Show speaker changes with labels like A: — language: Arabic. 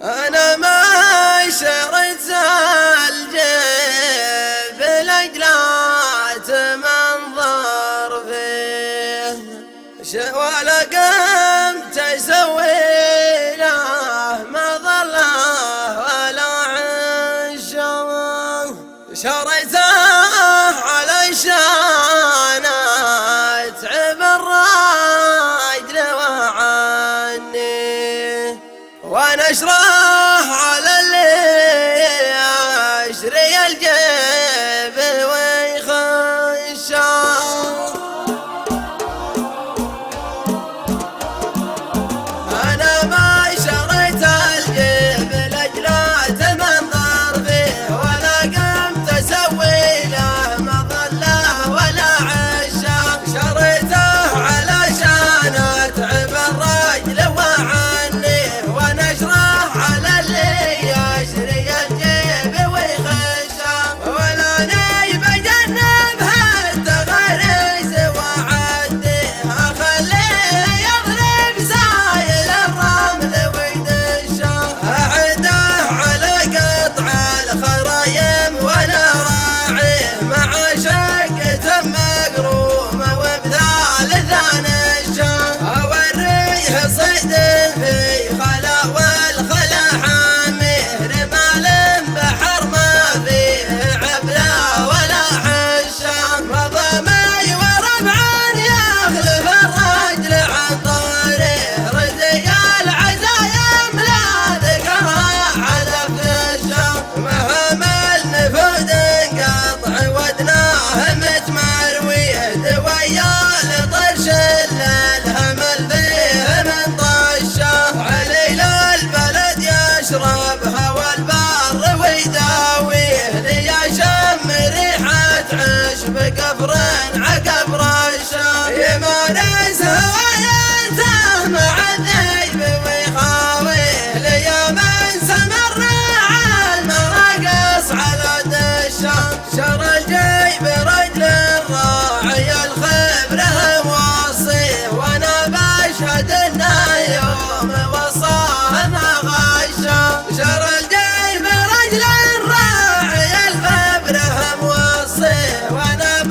A: أنا ما شريت الجيب لجلات منظر فيه ولا قمت أسوي له مظلة ولا عشاء. شريته علشان أتعب الراجل وعني ونشره على اللي يشري الجيب ويخشاه. أنا ما شريت الجيب لجلات منظر فيه ولا قمت أسوي له مظلة ولا عشاء. شريته علشان أتعب الرجل وعني ونشره على اللي يشري الجيب ويخشاه. ولاني بجنبها التغريز وعديه أخليه يضرب سايل الرمل ويدشه. أعده على قطع الخرايم وانا راعيه مع شقة مقرومة وبثالثا نشه. أوريه صيد في خلا والخلا حاميه رمال بحر ما فيه عبله ولا حشه. مضمي وربعان يخلف الرجل عن طاريه ردي العزايم لا ذكرها على فشه. مهم النفود انقطع ودناه متمرويه دويا لطرش الهمل فيه من طشه. عليل البلد يشرب هوى البر ويداويه ليشم ريحة عشب قفر عقب رشه. يمارس هوايته مع الذيب ويخاويه ليمن سمر على المراقص على دشه. شر الجيب رجل الراعي الخبره موصيه وانا بشهد انه يوم وصاه ما غشه. شر الجيب رجل الراعي الخبره موصيه وانا